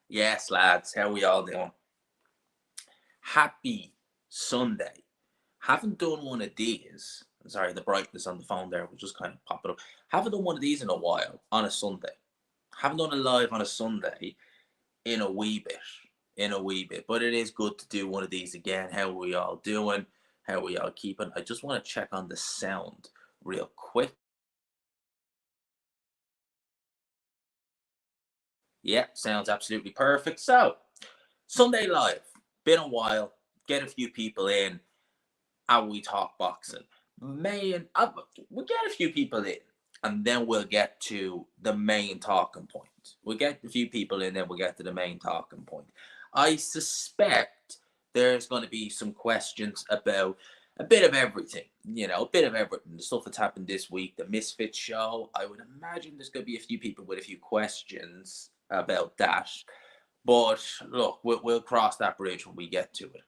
Yes, lads, how we all doing? Happy Sunday. Haven't done one of these. Sorry, the brightness on the phone there was just kind of popping up. Haven't done one of these in a while on a Sunday. Haven't done a live on a Sunday in a wee bit. In a wee bit. But it is good to do one of these again. How are we all doing? How are we all keeping? I just want to check on the sound real quick. Yeah, sounds absolutely perfect. So, Sunday live. Been a while. Get a few people in. How we talk boxing. Main, we'll get a few people in, and then we'll get to the main talking point. We'll get a few people in, then we'll get to the main talking point. I suspect there's going to be some questions about a bit of everything, a bit of everything. The stuff that's happened this week, the Misfit show. I would imagine there's going to be a few people with a few questions about that. But look, we'll cross that bridge when we get to it.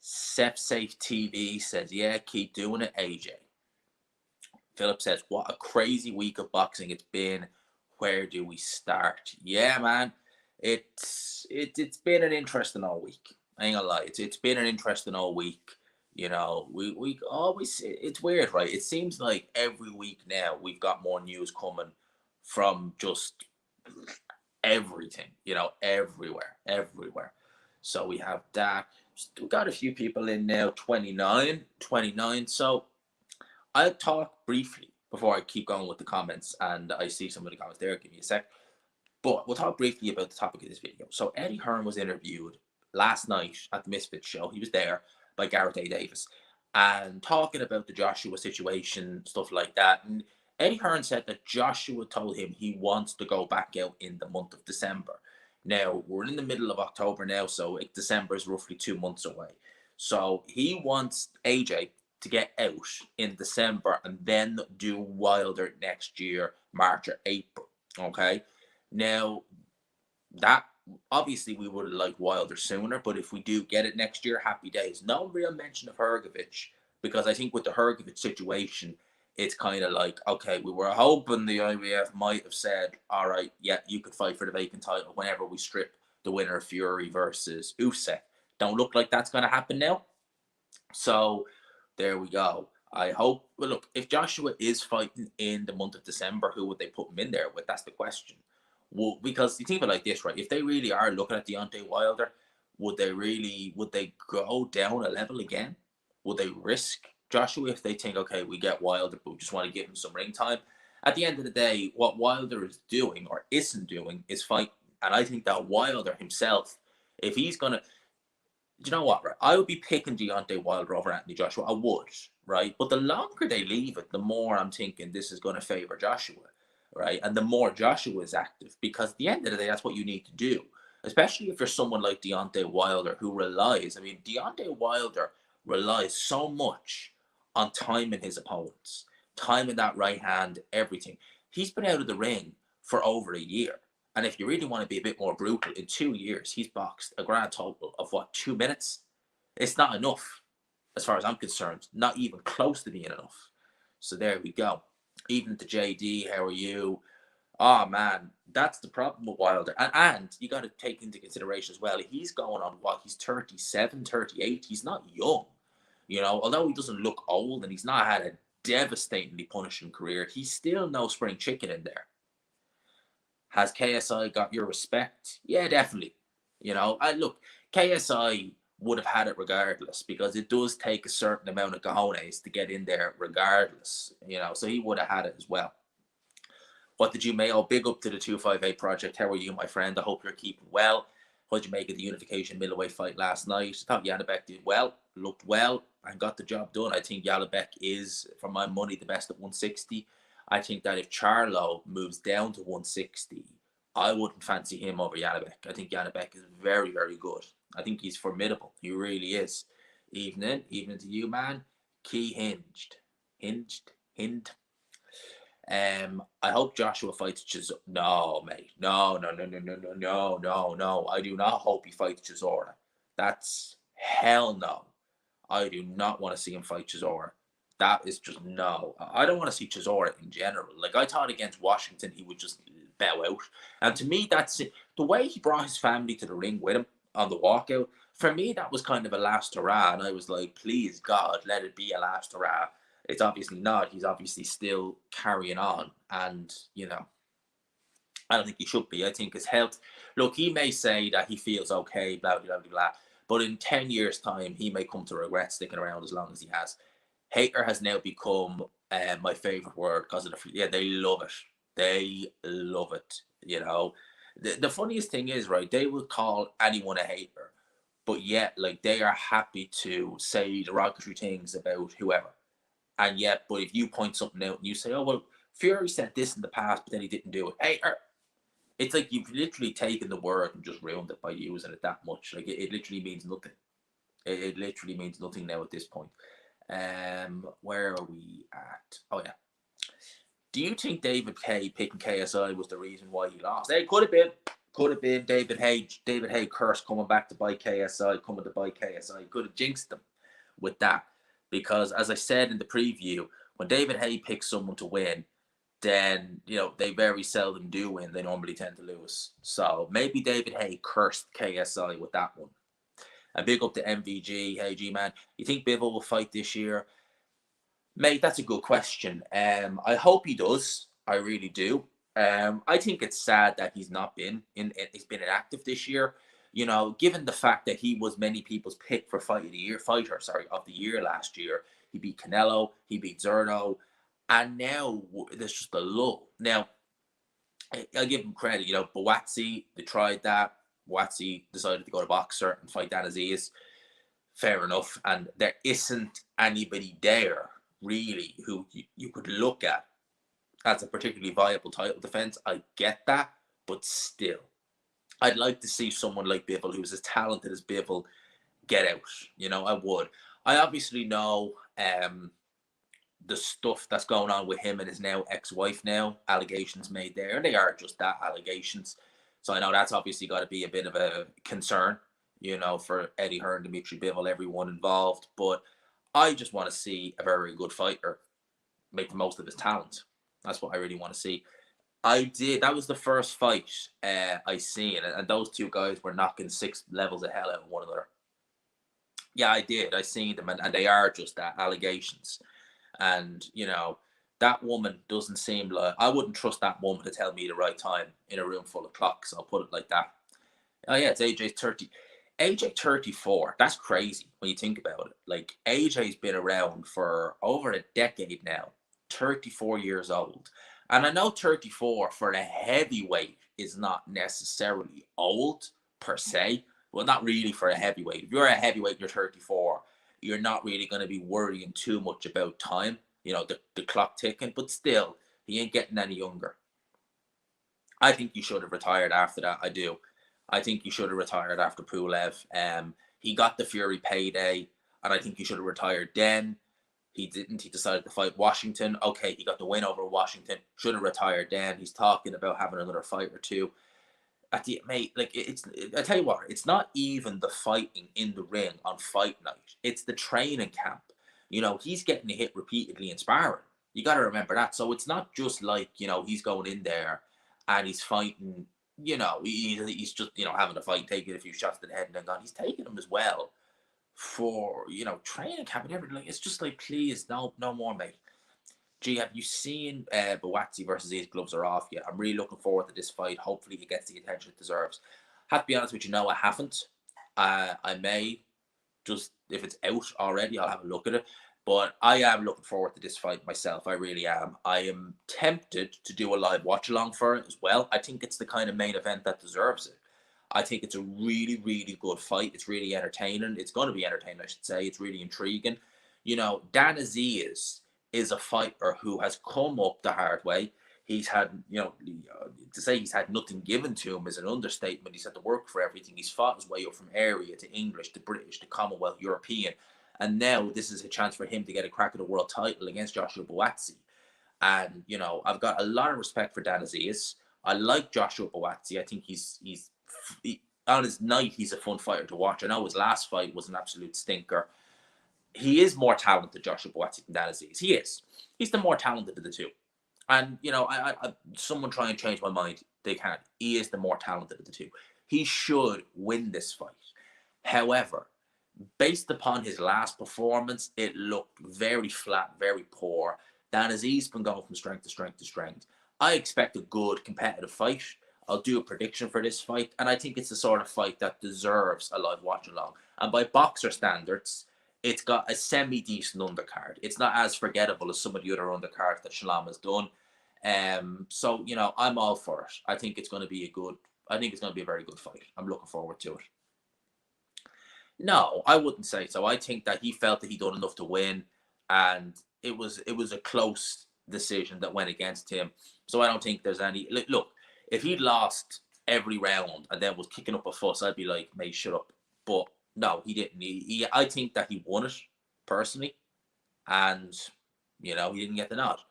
Safe TV says, yeah, keep doing it, AJ. Philip says, what a crazy week of boxing it's been. Where do we start? Yeah, man. It's been an interesting all week. I ain't gonna lie. It's been an interesting all week. We always, it's weird, right? It seems like every week now we've got more news coming from just everything, everywhere. So we have that. Still got a few people in now, 29. So I'll talk briefly before I keep going with the comments. And I see some of the comments there. Give me a sec. But we'll talk briefly about the topic of this video. So Eddie Hearn was interviewed last night at the Misfits show. He was there by Gareth A. Davis and talking about the Joshua situation, stuff like that. And Eddie Hearn said that Joshua told him he wants to go back out in the month of December. Now, we're in the middle of October now, so December is roughly 2 months away. So he wants AJ to get out in December and then do Wilder next year, March or April. Okay. Now, that obviously we would have liked Wilder sooner, but if we do get it next year, happy days. No real mention of Hrgovic, because I think with the Hrgovic situation, it's kind of like, okay, we were hoping the IBF might have said, all right, yeah, you could fight for the vacant title whenever we strip the winner of Fury versus Usyk. Don't look like that's going to happen now. So there we go. I hope. Well, look, if Joshua is fighting in the month of December, who would they put him in there with? That's the question. Well, because you think of it like this, right? If they really are looking at Deontay Wilder, would they go down a level again? Would they risk Joshua if they think, okay, we get Wilder, but we just want to give him some ring time? At the end of the day, what Wilder is doing or isn't doing is fighting. And I think that Wilder himself, if he's gonna, do you know what, right? I would be picking Deontay Wilder over Anthony Joshua. I would, right? But the longer they leave it, the more I'm thinking this is going to favor Joshua, right? And the more Joshua is active, because at the end of the day, that's what you need to do. Especially if you're someone like Deontay Wilder who relies, I mean, Deontay Wilder relies so much on timing his opponents, timing that right hand, everything. He's been out of the ring for over a year. And if you really want to be a bit more brutal, in 2 years, he's boxed a grand total of what, 2 minutes? It's not enough, as far as I'm concerned. Not even close to being enough. So there we go. Even to JD, how are you? Oh man, that's the problem with Wilder. And you got to take into consideration as well, he's going on what? He's 37, 38. He's not young. Although he doesn't look old and he's not had a devastatingly punishing career, he's still no spring chicken in there. Has KSI got your respect? Yeah, definitely. Look, KSI would have had it regardless, because it does take a certain amount of cojones to get in there regardless. So he would have had it as well. What did you make? Oh, big up to the 258 project. How are you, my friend? I hope you're keeping well. What did you make of the unification middleweight fight last night? I thought Janibek did well, looked well, and got the job done. I think Janibek is, for my money, the best at 160. I think that if Charlo moves down to 160, I wouldn't fancy him over Janibek. I think Janibek is very, very good. I think he's formidable. He really is. Evening to you, man. Key hinged. I hope Joshua fights Chisora. No, mate. No. I do not hope he fights Chisora. That's hell no. I do not want to see him fight Chisora. That is just no. I don't want to see Chisora in general. Like, I thought against Washington, he would just bow out. And to me, that's it. The way he brought his family to the ring with him on the walkout, for me, that was kind of a last hurrah. And I was like, please, God, let it be a last hurrah. It's obviously not. He's obviously still carrying on. And, you know, I don't think he should be. I think his health, look, he may say that he feels okay, blah, blah, blah, blah. But in 10 years' time, he may come to regret sticking around as long as he has. Hater has now become my favorite word because of they love it. They love it. You know, the funniest thing is, right, they will call anyone a hater, but yet, like, they are happy to say derogatory things about whoever. And yet, but if you point something out and you say, oh, well, Fury said this in the past, but then he didn't do it. Hater. It's like you've literally taken the word and just ruined it by using it that much. Like, it literally means nothing. It literally means nothing now at this point. Where are we at? Oh yeah. Do you think David Haye picking KSI was the reason why he lost? It could have been. Could have been David Haye. David Haye curse coming back to buy KSI, coming to buy KSI. Could have jinxed them with that. Because as I said in the preview, when David Haye picks someone to win, then, you know, they very seldom do win. They normally tend to lose. So maybe David Haye cursed KSI with that one. And big up to MVG. Hey, G-Man, you think Bivol will fight this year? Mate, that's a good question. I hope he does. I really do. I think it's sad that he's not been he's been inactive this year. You know, given the fact that he was many people's pick for fighter of the year last year. He beat Canelo, he beat Zerto, and now there's just a lull. Now, I'll give him credit. You know, Buatsi, they tried that. Buatsi decided to go to boxer and fight Dan Aziz. Fair enough. And there isn't anybody there really who you could look at as a particularly viable title defense. I get that, but still, I'd like to see someone like Bivol, who's as talented as Bivol, get out. You know, I would. I obviously know the stuff that's going on with him and his now ex-wife now, allegations made there, and they are just that, allegations. So I know that's obviously got to be a bit of a concern, you know, for Eddie Hearn, Dimitri Bivol, everyone involved. But I just want to see a very good fighter make the most of his talent. That's what I really want to see. That was the first fight I seen, and those two guys were knocking 6 levels of hell out of one another. Yeah, I did. I seen them, and they are just that, allegations. And, you know, that woman doesn't seem like, I wouldn't trust that woman to tell me the right time in a room full of clocks. I'll put it like that. Oh yeah, it's AJ 30. AJ 34. That's crazy when you think about it. Like, AJ's been around for over a decade now. 34 years old. And I know 34 for a heavyweight is not necessarily old per se. Well, not really for a heavyweight. If you're a heavyweight, you're 34. You're not really going to be worrying too much about time, you know, the clock ticking, but still, he ain't getting any younger. I think he should have retired after that. I do. I think he should have retired after Pulev. He got the Fury payday, and I think he should have retired then. He didn't. He decided to fight Washington. Okay, he got the win over Washington. Should have retired then. He's talking about having another fight or two. At the mate, like, I tell you what, it's not even the fighting in the ring on fight night. It's the training camp. You know, he's getting hit repeatedly in sparring. You got to remember that. So it's not just like, you know, he's going in there and he's fighting. You know, he's just, you know, having a fight, taking a few shots to the head and then gone. He's taking them as well for, you know, training camp and everything. Like, it's just like, please, no more, mate. Gee, have you seen Buatsi versus His gloves are off yet? I'm really looking forward to this fight. Hopefully he gets the attention it deserves. Have to be honest with you, no, I haven't. I may just, if it's out already, I'll have a look at it. But I am looking forward to this fight myself. I really am. I am tempted to do a live watch along for it as well. I think it's the kind of main event that deserves it. I think it's a really, really good fight. It's really entertaining. It's going to be entertaining, I should say. It's really intriguing. You know, Dan Aziz is a fighter who has come up the hard way. He's had, you know, to say he's had nothing given to him is an understatement. He's had to work for everything. He's fought his way up from area to English to British to Commonwealth, European. And now this is a chance for him to get a crack at a world title against Joshua Buatsi. And, you know, I've got a lot of respect for Dan Aziz. I like Joshua Buatsi. I think he's on his night, he's a fun fighter to watch. I know his last fight was an absolute stinker. He is more talented, Joshua Buatsi, than Dan Aziz. He is. He's the more talented of the two. And someone try and change my mind, they can't. He is the more talented of the two. He should win this fight. However, based upon his last performance, it looked very flat, very poor. Dan Aziz been going from strength to strength to strength. I expect a good competitive fight. I'll do a prediction for this fight, and I think it's the sort of fight that deserves a live watch along. And by boxer standards, it's got a semi-decent undercard. It's not as forgettable as some of the other undercards that Shalom has done. So I'm all for it. I think it's going to be a good. I think it's going to be a very good fight. I'm looking forward to it. No, I wouldn't say so. I think that he felt that he done enough to win, and it was a close decision that went against him. So I don't think there's any look. If he'd lost every round and then was kicking up a fuss, I'd be like, "Mate, shut up." But no, he didn't. I think that he won it personally, and he didn't get the nod.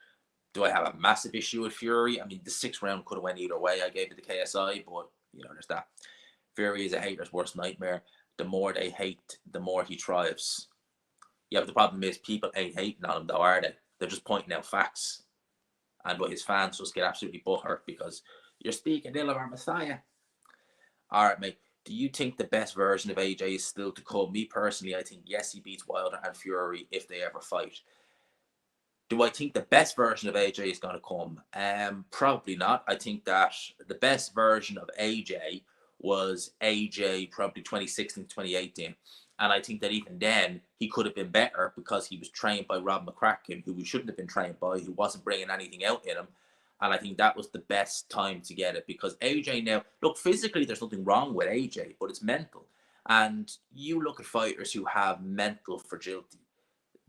Do I have a massive issue with Fury? I mean, the 6th round could have went either way. I gave it to KSI, but there's that. Fury is a hater's worst nightmare. The more they hate, the more he thrives. Yeah, but the problem is people ain't hating on him, though, are they? They're just pointing out facts. And his fans just get absolutely butthurt because you're speaking ill of our Messiah. All right, mate. Do you think the best version of AJ is still to come? Me personally, I think yes, he beats Wilder and Fury if they ever fight. Do I think the best version of AJ is going to come? Probably not. I think that the best version of AJ was AJ probably 2016, 2018. And I think that even then, he could have been better because he was trained by Rob McCracken, who we shouldn't have been trained by, who wasn't bringing anything out in him. And I think that was the best time to get it because AJ now, look, physically, there's nothing wrong with AJ, but it's mental. And you look at fighters who have mental fragility,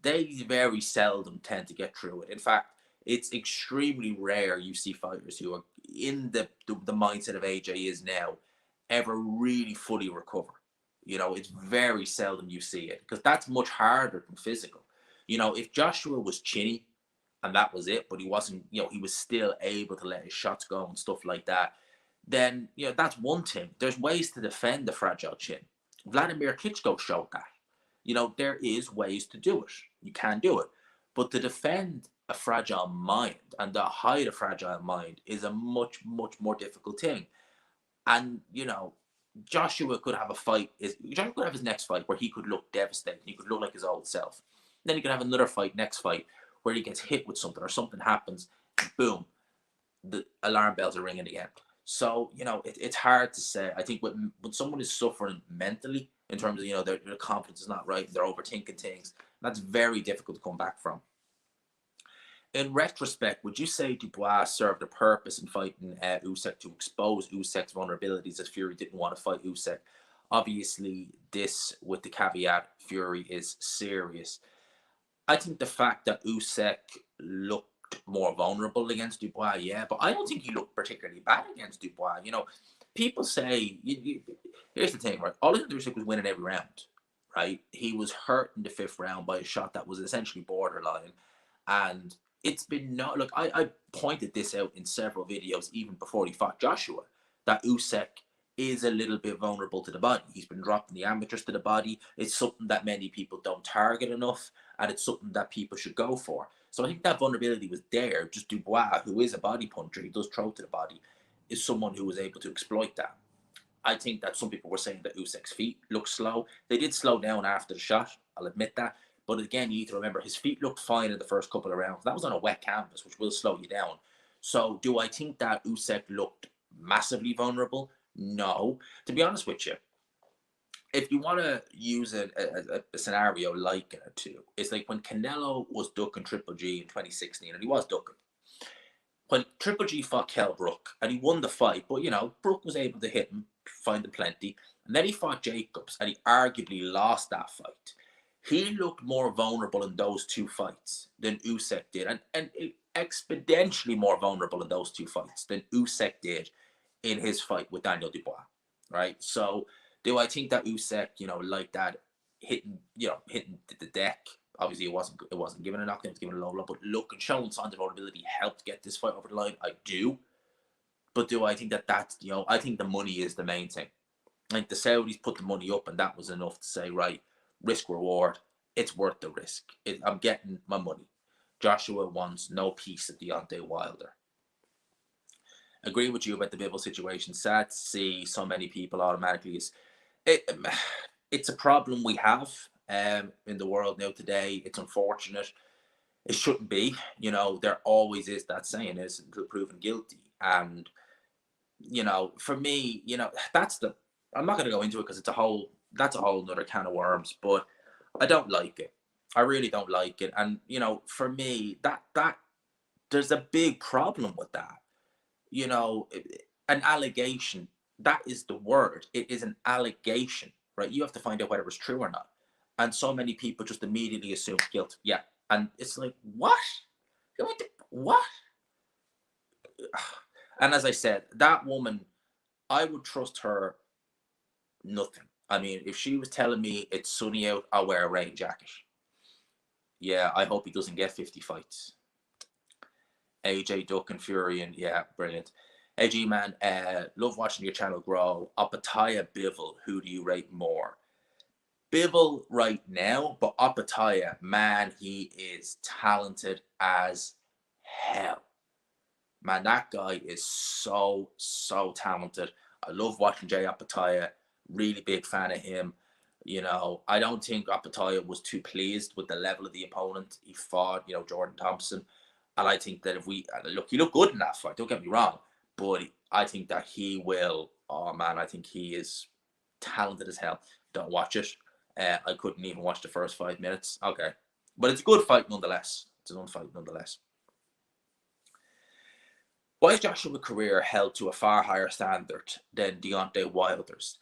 they very seldom tend to get through it. In fact, it's extremely rare you see fighters who are in the mindset of AJ is now ever really fully recover. It's very seldom you see it because that's much harder than physical. If Joshua was chinny and that was it, but he wasn't, he was still able to let his shots go and stuff like that, then, that's one thing. There's ways to defend the fragile chin. Vladimir Klitschko showed that. There is ways to do it. You can do it. But to defend a fragile mind and to hide a fragile mind is a much, much more difficult thing. And, Joshua could have a fight. Joshua could have his next fight where he could look devastated. He could look like his old self. Then he could have another fight, next fight, where he gets hit with something or something happens. Boom. The alarm bells are ringing again. So, it's hard to say. I think when someone is suffering mentally, in terms of, their confidence is not right, they're overthinking things, that's very difficult to come back from. In retrospect, would you say Dubois served a purpose in fighting Usyk to expose Usyk's vulnerabilities as Fury didn't want to fight Usyk? Obviously, this with the caveat, Fury is serious. I think the fact that Usyk looked more vulnerable against Dubois, yeah, but I don't think he looked particularly bad against Dubois. People say, here's the thing, right? All Usyk was winning every round, right? He was hurt in the 5th round by a shot that was essentially borderline. And it's been look, I pointed this out in several videos, even before he fought Joshua, that Usyk is a little bit vulnerable to the body. He's been dropping the amateurs to the body. It's something that many people don't target enough, and it's something that people should go for. So I think that vulnerability was there. Just Dubois, who is a body puncher, he does throw to the body, is someone who was able to exploit that. I think that some people were saying that Usyk's feet look slow. They did slow down after the shot, I'll admit that. But again, you need to remember his feet looked fine in the first couple of rounds. That was on a wet canvas, which will slow you down. So do I think that Usyk looked massively vulnerable? No. To be honest with you, if you want to use a scenario like it to, it's like when Canelo was ducking Triple G in 2016, and he was ducking. When Triple G fought Kell Brook, and he won the fight, but Brook was able to hit him, find him plenty, and then he fought Jacobs, and he arguably lost that fight. He looked more vulnerable in those two fights than Usyk did, and exponentially more vulnerable in those two fights than Usyk did in his fight with Daniel Dubois, right? So do I think that Usyk, like that, hitting the deck? Obviously, it wasn't given a knockdown, it was given a low blow, but look, and showing signs of vulnerability helped get this fight over the line. I do. But do I think that's, I think the money is the main thing. Like the Saudis put the money up, and that was enough to say, right, risk reward, it's worth the risk. I'm getting my money. Joshua wants no piece of Deontay Wilder. Agree with you about the Bivol situation. Sad to see so many people automatically. It, it's a problem we have in the world now today. It's unfortunate. It shouldn't be. You know, there always is that saying, is until proven guilty. And, you know, for me, you know, I'm not going to go into it because that's a whole nother can of worms, but I don't like it. I really don't like it. And, you know, for me, there's a big problem with that. You know, an allegation, that is the word. It is an allegation, right? You have to find out whether it's true or not. And so many people just immediately assume guilt. Yeah. And it's like, what? What? And as I said, that woman, I would trust her nothing. I mean, if she was telling me it's sunny out, I'll wear a rain jacket. Yeah, I hope he doesn't get 50 fights. AJ Duck and Fury, and yeah, brilliant. AG man, love watching your channel grow. Opetaia Bivol, who do you rate more? Bivol right now, but Opetaia, man, he is talented as hell. Man, that guy is so talented. I love watching Jay Opetaia. Really big fan of him. You know, I don't think Opetaia was too pleased with the level of the opponent he fought, you know, Jordan Thompson. And I think that if we look, he looked good in that fight, don't get me wrong. But I think that he will, oh man, I think he is talented as hell. Don't watch it. I couldn't even watch the first 5 minutes. Okay. But it's a good fight nonetheless. It's a good fight nonetheless. Why is Joshua's career held to a far higher standard than Deontay Wilder's?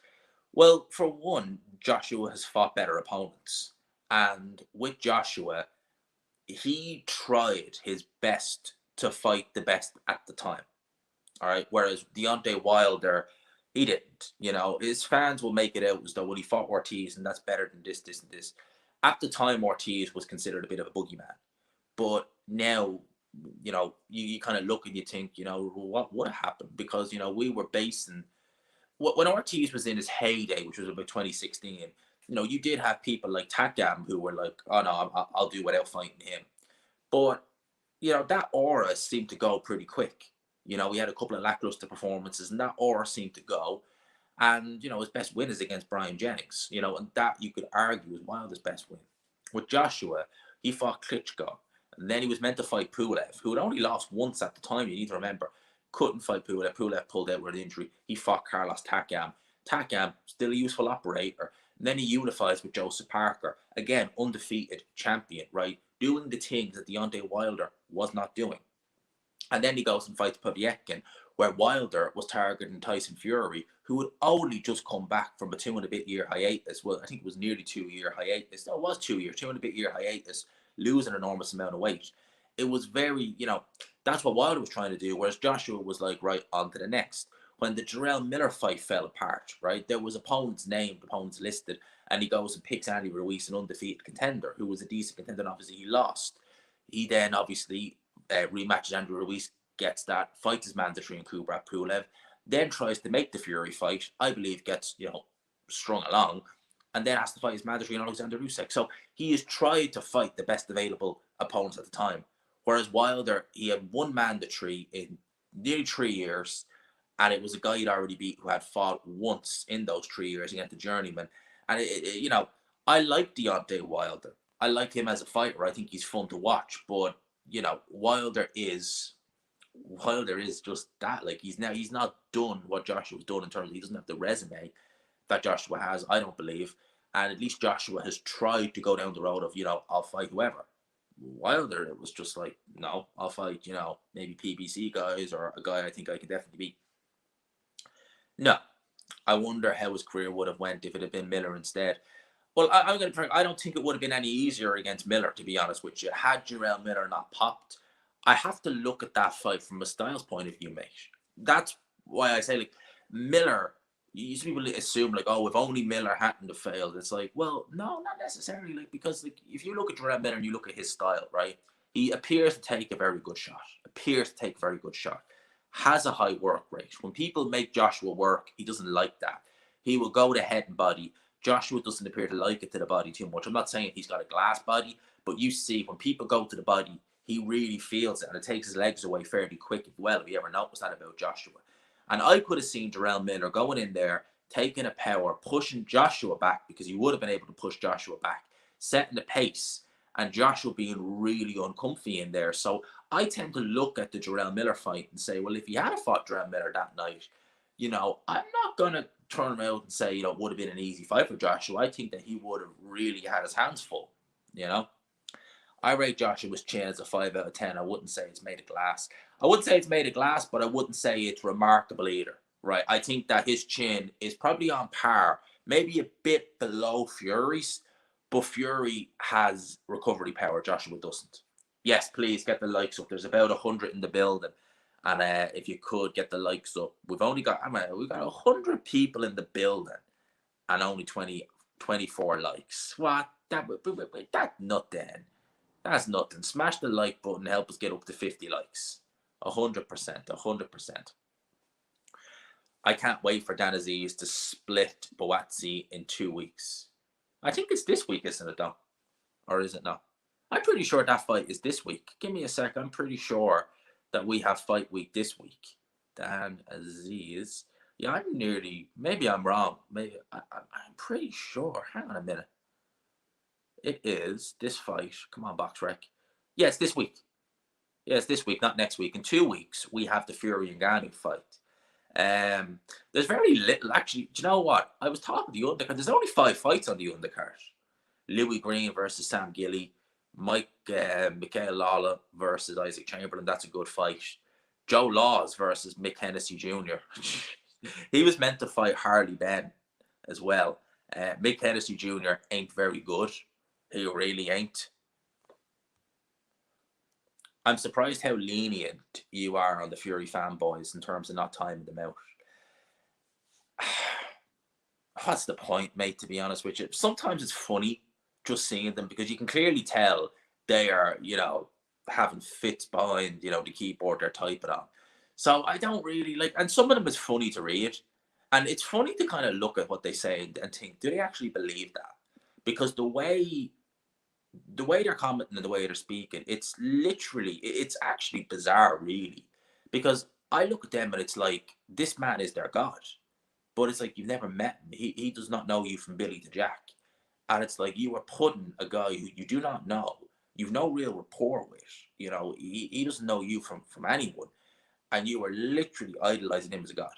Well, for one, Joshua has fought better opponents. And with Joshua, he tried his best to fight the best at the time. All right. Whereas Deontay Wilder, he didn't. You know, his fans will make it out as though, well, he fought Ortiz and that's better than this, this, and this. At the time, Ortiz was considered a bit of a boogeyman. But now, you know, you kind of look and you think, you know, what would have happened? Because, you know, we were basing, when Ortiz was in his heyday, which was about 2016, you know, you did have people like Takam who were like, oh no, I'll do without fighting him. But, you know, that aura seemed to go pretty quick. You know, we had a couple of lackluster performances and that aura seemed to go. And, you know, his best win is against Brian Jennings, you know, and that you could argue is Wilder's best win. With Joshua, he fought Klitschko. And then he was meant to fight Pulev, who had only lost once at the time, you need to remember. Couldn't fight Pulev. Pulev pulled out with an injury. He fought Carlos Takam. Takam, still a useful operator. And then he unifies with Joseph Parker. Again, undefeated champion, right? Doing the things that Deontay Wilder was not doing. And then he goes and fights Povetkin, where Wilder was targeting Tyson Fury, who had only just come back from a 2.5-year hiatus. Well, I think it was nearly 2-year hiatus. No, it was 2 years, 2.5-year hiatus, losing an enormous amount of weight. It was very, you know, that's what Wilder was trying to do, whereas Joshua was like, right, on to the next. When the Jarrell Miller fight fell apart, right, there was opponents named, opponents listed, and he goes and picks Andy Ruiz, an undefeated contender, who was a decent contender, and obviously he lost. He then obviously rematches Andrew Ruiz, gets that, fights his mandatory in Kubrat Pulev, then tries to make the Fury fight, I believe gets, you know, strung along, and then has to fight his mandatory in Alexander Usyk. So he has tried to fight the best available opponents at the time. Whereas Wilder, he had one mandatory in nearly 3 years, and it was a guy he'd already beat who had fought once in those 3 years against the journeyman. And, you know, I like Deontay Wilder. I like him as a fighter. I think he's fun to watch. But, you know, Wilder is just that. Like, he's not done what Joshua's done in terms of he doesn't have the resume that Joshua has, I don't believe. And at least Joshua has tried to go down the road of, you know, I'll fight whoever. Wilder, it was just like, no, I'll fight, you know, maybe PBC guys or a guy I think I can definitely beat. No, I wonder how his career would have went if it had been Miller instead. Well, I'm going to. I don't think it would have been any easier against Miller, to be honest with you. Had Jarrell Miller not popped, I have to look at that fight from a styles point of view, mate. That's why I say, like, Miller. You see people assume, like, oh, if only Miller hadn't have failed. It's like, well, no, not necessarily. Like, because, like, if you look at Jarrell Miller and you look at his style, right, he appears to take a very good shot. Has a high work rate. When people make Joshua work, he doesn't like that. He will go to head and body. Joshua doesn't appear to like it to the body too much. I'm not saying he's got a glass body, but you see when people go to the body, he really feels it, and it takes his legs away fairly quick as well. If you ever noticed that about Joshua. And I could have seen Jarrell Miller going in there, taking a power, pushing Joshua back, because he would have been able to push Joshua back, setting the pace, and Joshua being really uncomfy in there. So I tend to look at the Jarrell Miller fight and say, well, if he had fought Jarrell Miller that night, I'm not going to turn around and say, it would have been an easy fight for Joshua. I think that he would have really had his hands full, I rate Joshua's chin as a 5 out of 10. I wouldn't say it's made of glass. I wouldn't say it's made of glass, but I wouldn't say it's remarkable either, right? I think that his chin is probably on par, maybe a bit below Fury's, but Fury has recovery power. Joshua doesn't. Yes, please get the likes up. There's about 100 in the building. And if you could get the likes up, we've got 100 people in the building and only 24 likes. What? That's nothing. That's nothing. Smash the like button. Help us get up to 50 likes. 100%. 100%. I can't wait for Dan Aziz to split Buatsi in 2 weeks. I think it's this week, isn't it, though? Or is it not? I'm pretty sure that fight is this week. Give me a sec. I'm pretty sure that we have fight week this week. Dan Aziz. Yeah, maybe I'm wrong. Maybe I'm pretty sure. Hang on a minute. It is this fight. Come on, BoxRec. Yeah, it's this week. Yeah, it's this week, not next week. In 2 weeks, we have the Fury and Ngannou fight. There's very little, actually. Do you know what? I was talking to the undercard. There's only 5 fights on the undercard. Louis Green versus Sam Gilly. Michael Lawler versus Isaac Chamberlain. That's a good fight. Joe Laws versus Mick Hennessy Jr. He was meant to fight Harley Ben as well. Mick Hennessy Jr. ain't very good. He really ain't. I'm surprised how lenient you are on the Fury fanboys in terms of not timing them out. What's the point, mate, to be honest with you? Sometimes it's funny just seeing them because you can clearly tell they are, having fits behind, the keyboard they're typing on. So I don't really like, and some of them is funny to read. And it's funny to kind of look at what they say and think, do they actually believe that? Because the way they're commenting and the way they're speaking, it's actually bizarre, really. Because I look at them and it's like, this man is their God. But it's like, you've never met him. He does not know you from Billy to Jack. And it's like, you are putting a guy who you do not know, you've no real rapport with, he doesn't know you from anyone. And you are literally idolizing him as a God.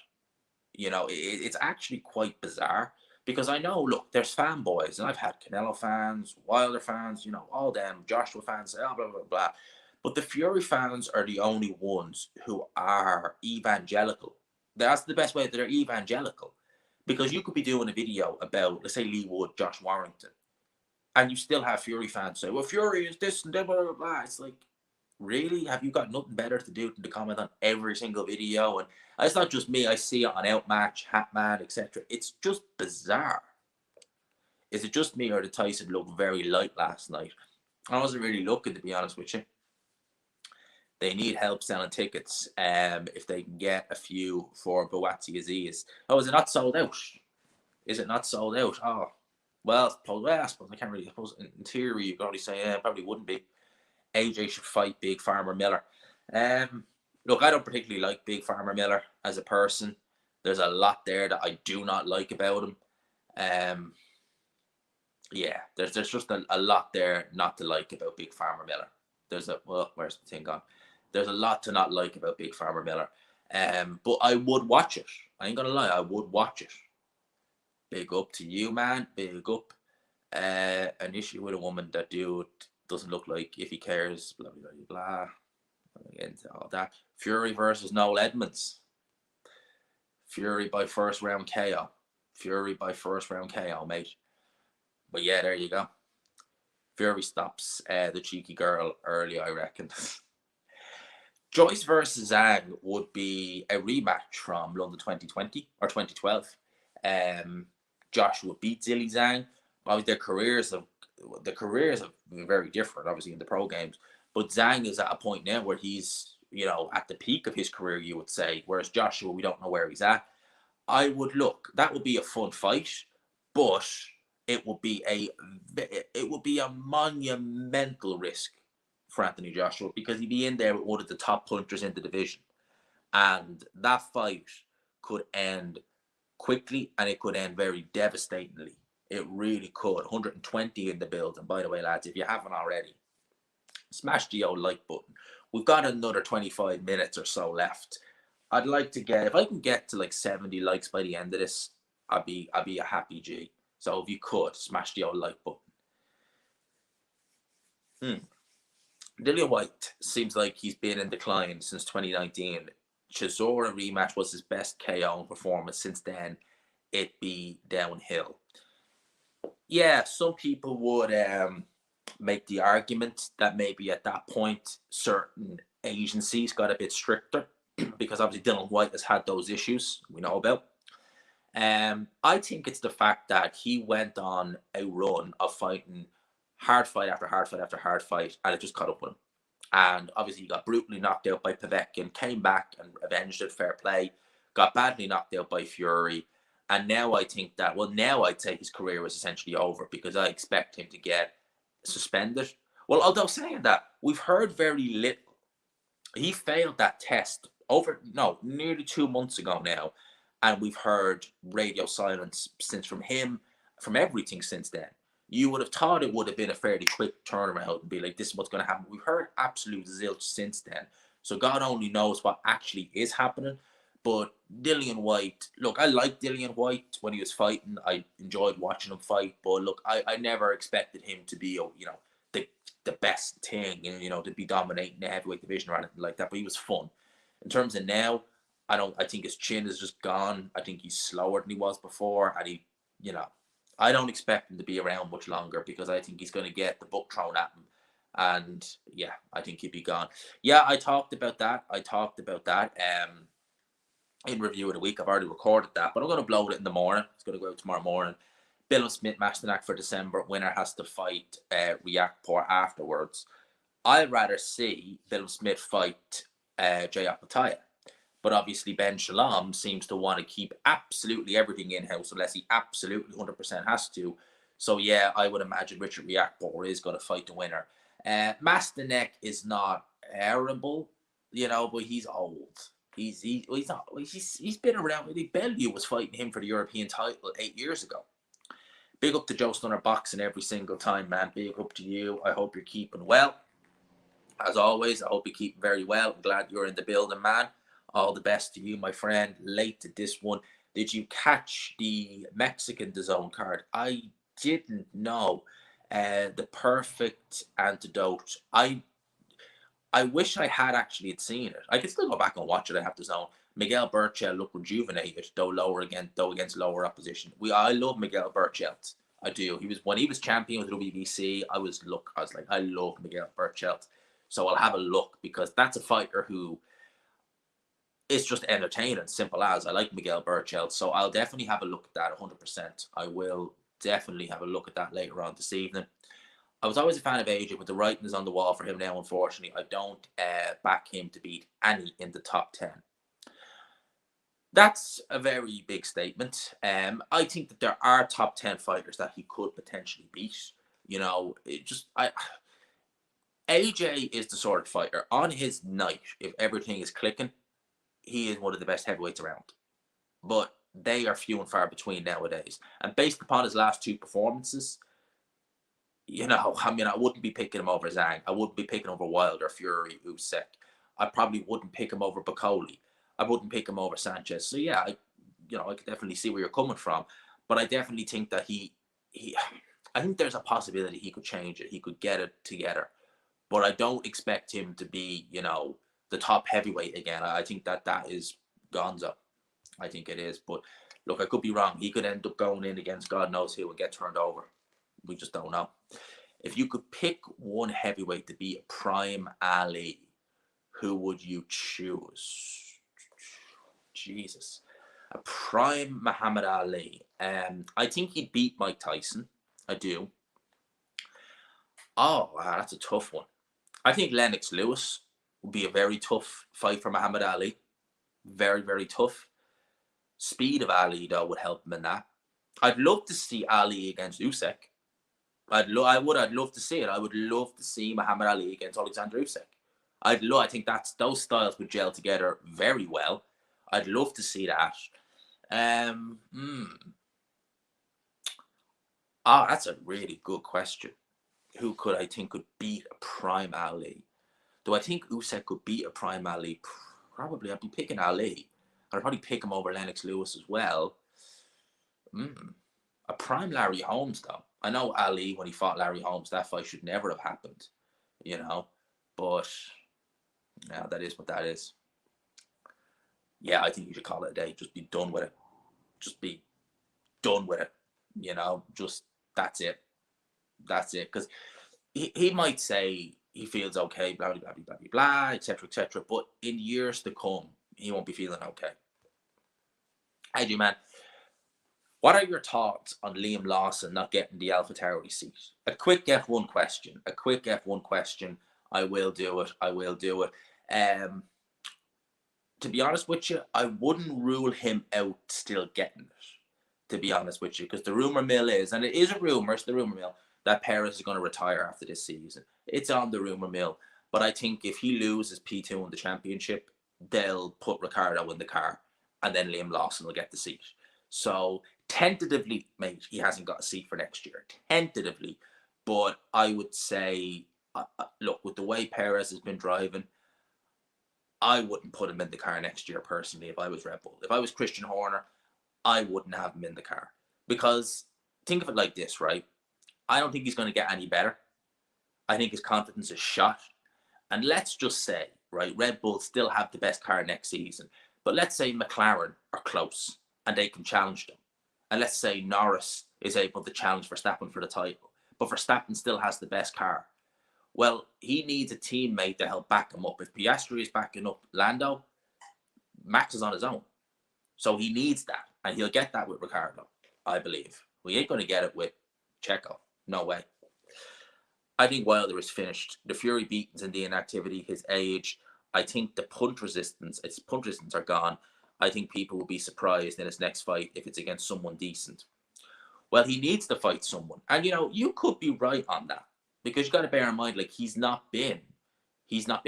It's actually quite bizarre. Because I know, look, there's fanboys, and I've had Canelo fans, Wilder fans, all them, Joshua fans, blah, blah, blah, blah. But the Fury fans are the only ones who are evangelical. That's the best way that they're evangelical. Because you could be doing a video about, let's say, Lee Wood, Josh Warrington, and you still have Fury fans say, well, Fury is this and blah, blah, blah, blah. It's like, really? Have you got nothing better to do than to comment on every single video? And it's not just me. I see it on Outmatch, Hatman, etc. It's just bizarre. Is it just me, or did Tyson look very light last night? I wasn't really looking, to be honest with you. They need help selling tickets if they can get a few for Buatsi Aziz. Oh, is it not sold out? Is it not sold out? Oh, well, I suppose I can't really. I suppose in theory, you could already say, yeah, it probably wouldn't be. AJ should fight Big Farmer Miller. Look, I don't particularly like Big Farmer Miller as a person. There's a lot there that I do not like about him. Yeah, there's just a lot there not to like about Big Farmer Miller. Where's the thing gone? There's a lot to not like about Big Farmer Miller. But I would watch it. I ain't gonna lie, I would watch it. Big up to you, man. Big up. An issue with a woman that dude doesn't look like if he cares, blah, blah, blah, blah. Into all that. Fury versus Noel Edmonds. Fury by first round KO. Fury by first round KO, mate. But yeah, there you go. Fury stops the cheeky girl early, I reckon. Joyce versus Zhang would be a rematch from London 2020 or 2012. Joshua beat Zhilei Zhang. Obviously, the careers have been very different, obviously, in the pro games. But Zhang is at a point now where he's, at the peak of his career, you would say. Whereas Joshua, we don't know where he's at. I would look. That would be a fun fight, but it would be a monumental risk for Anthony Joshua because he'd be in there with one of the top punchers in the division. And that fight could end quickly and it could end very devastatingly. It really could. 120 in the build. And by the way, lads, if you haven't already, smash the old like button. We've got another 25 minutes or so left. I'd like to get, if I can get to like 70 likes by the end of this, I'd be a happy G. So if you could, smash the old like button. Dillian Whyte seems like he's been in decline since 2019. Chisora rematch was his best KO performance. Since then, it be downhill. Yeah, some people would make the argument that maybe at that point certain agencies got a bit stricter because obviously Dillian Whyte has had those issues we know about. I think it's the fact that he went on a run of fighting hard fight after hard fight after hard fight, and it just caught up with him. And obviously he got brutally knocked out by Povetkin, came back and avenged it, fair play, got badly knocked out by Fury. And now I think that, well, now I'd say his career is essentially over because I expect him to get suspended. Well, although saying that, we've heard very little. He failed that test nearly 2 months ago now. And we've heard radio silence since from him, from everything since then. You would have thought it would have been a fairly quick turnaround and be like, this is what's going to happen. We've heard absolute zilch since then. So God only knows what actually is happening. But Dillian Whyte, look, I like Dillian Whyte when he was fighting. I enjoyed watching him fight. But look, I never expected him to be, the best thing, to be dominating the heavyweight division or anything like that. But he was fun. In terms of now, I think his chin is just gone. I think he's slower than he was before. And I don't expect him to be around much longer because I think he's going to get the book thrown at him. And yeah, I think he'd be gone. Yeah, I talked about that. In review of the week. I've already recorded that, but I'm going to blow it in the morning. It's going to go out tomorrow morning. Bill Smith match the for December. Winner has to fight Riakporhe afterwards. I'd rather see Bill Smith fight Jay Opetaia. But obviously Ben Shalom seems to want to keep absolutely everything in-house unless he absolutely 100% has to. So yeah, I would imagine Richard Riakporhe is going to fight the winner. Mastinek is not terrible, but he's old. He's been around. Bellew was fighting him for the European title 8 years ago. Big up to Joe Stunner boxing every single time, man. Big up to you. I hope you're keeping well. As always, I hope you keep very well. I'm glad you're in the building, man. All the best to you, my friend. Late to this one. Did you catch the Mexican DAZN card? I didn't know. The perfect antidote. I wish I had actually seen it. I could still go back and watch it. I have DAZN. Miguel Berchelt looked rejuvenated, though against lower opposition. I love Miguel Berchelt. I do. When he was champion with WBC. I love Miguel Berchelt. So I'll have a look because that's a fighter who is just entertaining, simple as. I like Miguel Berchelt, so I'll definitely have a look at that 100%. I will definitely have a look at that later on this evening. I was always a fan of AJ, but the writing is on the wall for him now, unfortunately. I don't back him to beat any in the top 10. That's a very big statement. I think that there are top 10 fighters that he could potentially beat. AJ is the sort of fighter, on his night, if everything is clicking, he is one of the best heavyweights around. But they are few and far between nowadays. And based upon his last two performances, I wouldn't be picking him over Zhang. I wouldn't be picking over Wilder, Fury, Usyk. I probably wouldn't pick him over Bakoli. I wouldn't pick him over Sanchez. So yeah, I could definitely see where you're coming from. But I definitely think that I think there's a possibility he could change it. He could get it together. But I don't expect him to be, the top heavyweight again. I think that is gonzo. I think it is. But look, I could be wrong. He could end up going in against God knows who and get turned over. We just don't know. If you could pick one heavyweight to be a prime Ali, who would you choose? Jesus. A prime Muhammad Ali. I think he'd beat Mike Tyson. I do. Oh, wow, that's a tough one. I think Lennox Lewis would be a very tough fight for Muhammad Ali. Very, very tough. Speed of Ali, though, would help him in that. I'd love to see Ali against Usyk. I'd love to see it. I would love to see Muhammad Ali against Alexander Usyk. I think those styles would gel together very well. I'd love to see that. Um, hmm. That's a really good question. Who could I think could beat a prime Ali? Do I think Usyk could beat a prime Ali? Probably. I'd be picking Ali. I'd probably pick him over Lennox Lewis as well. A prime Larry Holmes, though. I know Ali, when he fought Larry Holmes, that fight should never have happened, you know. But yeah, that is what that is. Yeah, I think you should call it a day. Just be done with it. Just be done with it. You know, just that's it. That's it. Because he might say he feels okay, blah, blah, blah, blah, blah, blah, etc., etc. But in years to come, he won't be feeling okay. Hey, do, man. What are your thoughts on Liam Lawson not getting the AlphaTauri seat? A quick F1 question. A quick F1 question. I will do it. I will do it. To be honest with you, I wouldn't rule him out still getting it. To be honest with you, because the rumor mill is, and it is a rumor, it's the rumor mill, that Perez is going to retire after this season. It's on the rumor mill. But I think if he loses P2 in the championship, they'll put Ricciardo in the car, and then Liam Lawson will get the seat. So tentatively, mate, he hasn't got a seat for next year. Tentatively. But I would say, look, with the way Perez has been driving, I wouldn't put him in the car next year personally if I was Red Bull. If I was Christian Horner, I wouldn't have him in the car. Because think of it like this, right? I don't think he's going to get any better. I think his confidence is shot. And let's just say, right, Red Bull still have the best car next season. But let's say McLaren are close and they can challenge them. And let's say Norris is able to challenge Verstappen for the title. But Verstappen still has the best car. Well, he needs a teammate to help back him up. If Piastri is backing up Lando, Max is on his own. So he needs that. And he'll get that with Ricciardo, I believe. We ain't going to get it with Checo. No way. I think Wilder is finished. The Fury beatings and the inactivity, his age, I think the punch resistance are gone. I think people will be surprised in his next fight if it's against someone decent. Well, he needs to fight someone. And, you could be right on that. Because you got to bear in mind, like, he's not been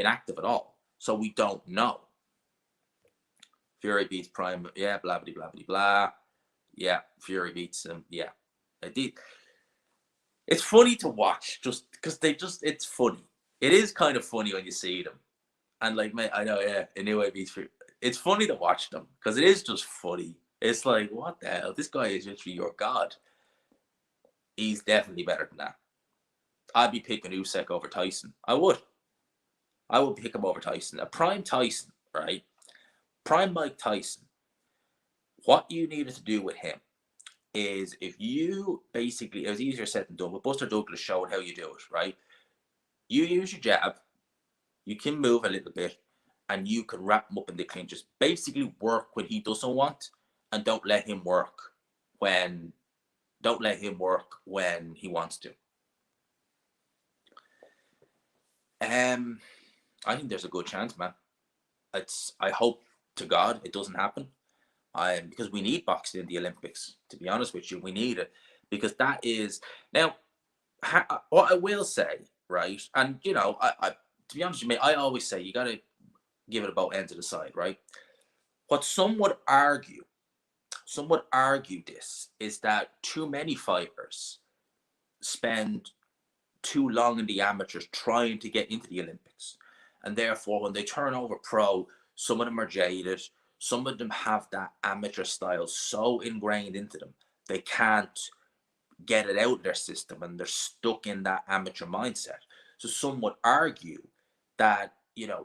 active at all. So we don't know. Fury beats Prime. Yeah, blah, blah, blah, blah, blah. Yeah, Fury beats him. Yeah. It's funny to watch just because it's funny. It is kind of funny when you see them. And like, mate, I know, yeah, Inoue beats Fury. It's funny to watch them because it is just funny. It's like, what the hell? This guy is literally your god. He's definitely better than that. I'd be picking Usyk over Tyson. I would pick him over Tyson. A prime Tyson, right? Prime Mike Tyson. What you needed to do with him is if you basically, it was easier said than done, but Buster Douglas showed how you do it, right? You use your jab, you can move a little bit, and you can wrap him up in the clinches. Basically work when he doesn't want, and don't let him work when he wants to. I think there's a good chance, man. I hope to God it doesn't happen. Because we need boxing in the Olympics. To be honest with you, we need it because that is now. What I will say, right? And I to be honest with you, mate, I always say you got to give it about end to the side, right? What some would argue this is that too many fighters spend too long in the amateurs trying to get into the Olympics. And therefore, when they turn over pro, some of them are jaded. Some of them have that amateur style so ingrained into them, they can't get it out of their system and they're stuck in that amateur mindset. So some would argue that,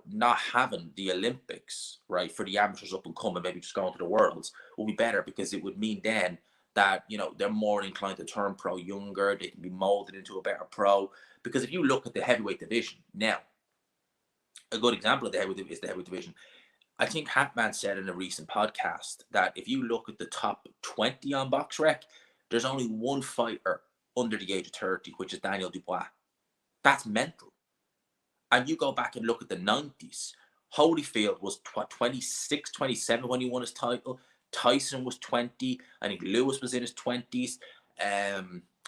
not having the Olympics, right, for the amateurs up and coming, maybe just going to the Worlds, will be better because it would mean then that, they're more inclined to turn pro younger. They can be molded into a better pro. Because if you look at the heavyweight division now, a good example of the heavyweight is the heavyweight division. I think Hatman said in a recent podcast that if you look at the top 20 on BoxRec, there's only one fighter under the age of 30, which is Daniel Dubois. That's mental. And you go back and look at the 90s. Holyfield was 26, 27 when he won his title. Tyson was 20. I think Lewis was in his 20s.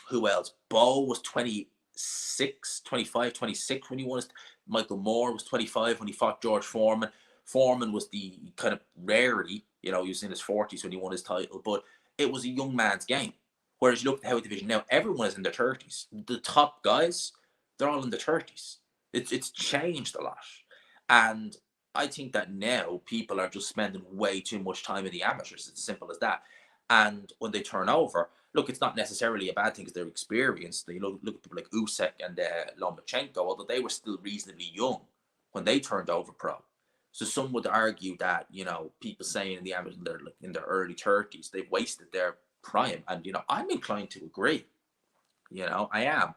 Who else? Bo was 26, 25, 26 when he won his. Michael Moore was 25 when he fought George Foreman. Foreman was the kind of rarity, he was in his 40s when he won his title, but it was a young man's game. Whereas you look at the heavyweight division now, everyone is in their 30s. The top guys, they're all in their 30s. It's changed a lot. And I think that now people are just spending way too much time in the amateurs. It's as simple as that. And when they turn over, look, it's not necessarily a bad thing because they're experienced. You look at people like Usyk and Lomachenko, although they were still reasonably young when they turned over pro. So some would argue that, people saying in the amateurs they're in their early 30s, they've wasted their prime. And, I'm inclined to agree. I am.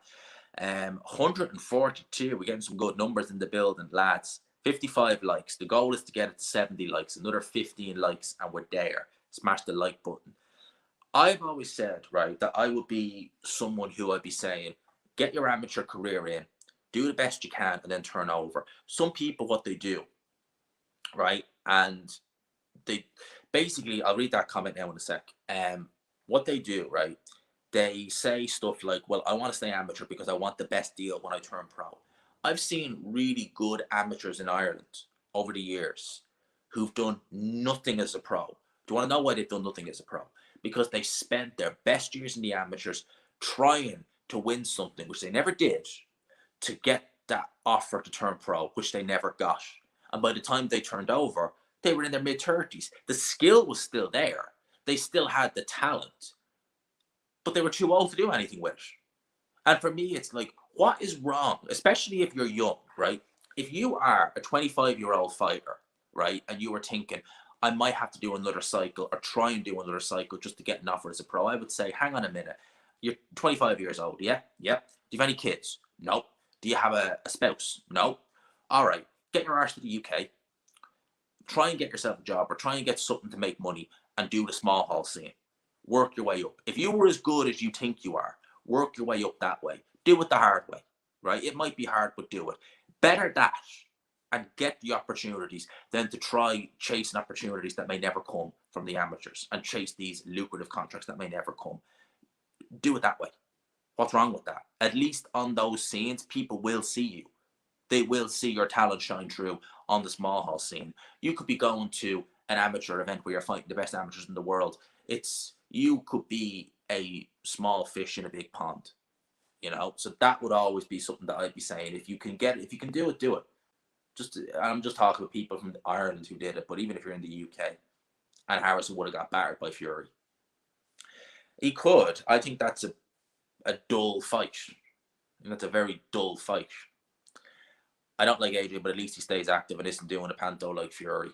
142, we're getting some good numbers in the building, lads. 55 likes. The goal is to get it to 70 likes, another 15 likes, and we're there. Smash the like button. I've always said, right, that I would be someone who I'd be saying, get your amateur career in, do the best you can, and then turn over. Some people, what they do, right, and they basically, I'll read that comment now in a sec. What they do, right, they say stuff like, well, I want to stay amateur because I want the best deal when I turn pro. I've seen really good amateurs in Ireland over the years who've done nothing as a pro. Do you want to know why they've done nothing as a pro? Because they spent their best years in the amateurs trying to win something, which they never did, to get that offer to turn pro, which they never got. And by the time they turned over, they were in their mid-30s. The skill was still there. They still had the talent, but they were too old to do anything with it. And for me, it's like, what is wrong? Especially if you're young, right? If you are a 25-year-old fighter, right, and you were thinking, I might have to do another cycle or try and do another cycle just to get an offer as a pro, I would say, hang on a minute. You're 25 years old, yeah? Yeah. Do you have any kids? No. Do you have a spouse? No. All right. Get your arse to the UK. Try and get yourself a job or try and get something to make money and do the small hall scene. Work your way up. If you were as good as you think you are, work your way up that way. Do it the hard way, right? It might be hard, but do it. Better that and get the opportunities than to try chasing opportunities that may never come from the amateurs and chase these lucrative contracts that may never come. Do it that way. What's wrong with that? At least on those scenes, people will see you. They will see your talent shine through on the small hall scene. You could be going to an amateur event where you're fighting the best amateurs in the world. You could be a small fish in a big pond, So that would always be something that I'd be saying. If you can do it, do it. I'm just talking about people from Ireland who did it, but even if you're in the UK, and Harrison would have got battered by Fury. He could. I think that's a dull fight. That's a very dull fight. I don't like Adrian, but at least he stays active and isn't doing a panto like Fury.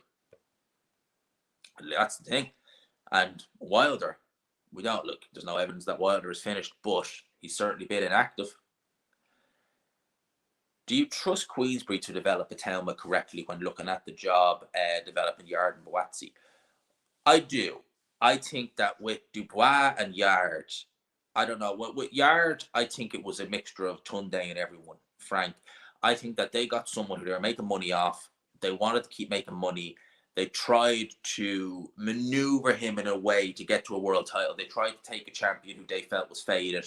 That's the thing. And Wilder, there's no evidence that Wilder is finished, but he's certainly been inactive. Do you trust Queensberry to develop a Telma correctly when looking at the job developing Yard and Buatsi? I do. I think that with Dubois and Yard, I don't know. With Yard, I think it was a mixture of Tunde and everyone, Frank. I think that they got someone who they were making money off. They wanted to keep making money. They tried to maneuver him in a way to get to a world title. They tried to take a champion who they felt was faded,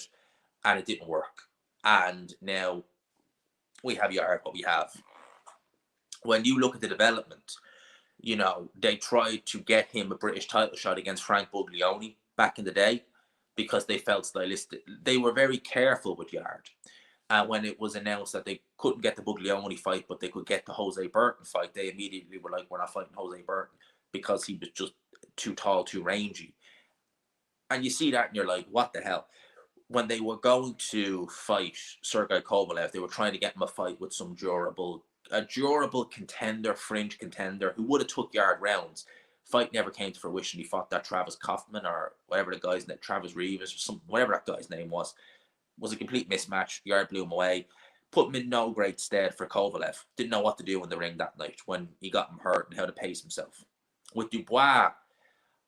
and it didn't work. And now we have Yard, what we have. When you look at the development, they tried to get him a British title shot against Frank Buglioni back in the day because they felt stylistic. They were very careful with Yard. And when it was announced that they couldn't get the Buglioni fight, but they could get the Jose Burton fight, they immediately were like, we're not fighting Jose Burton because he was just too tall, too rangy. And you see that and you're like, what the hell? When they were going to fight Sergey Kovalev, they were trying to get him a fight with some durable contender, fringe contender who would have took Yard rounds. Fight never came to fruition. He fought that Travis Kaufman or whatever the guy's name, Travis Reeves or something, whatever that guy's name was a complete mismatch. Yard blew him away. Put him in no great stead for Kovalev. Didn't know what to do in the ring that night when he got him hurt and how to pace himself. With Dubois,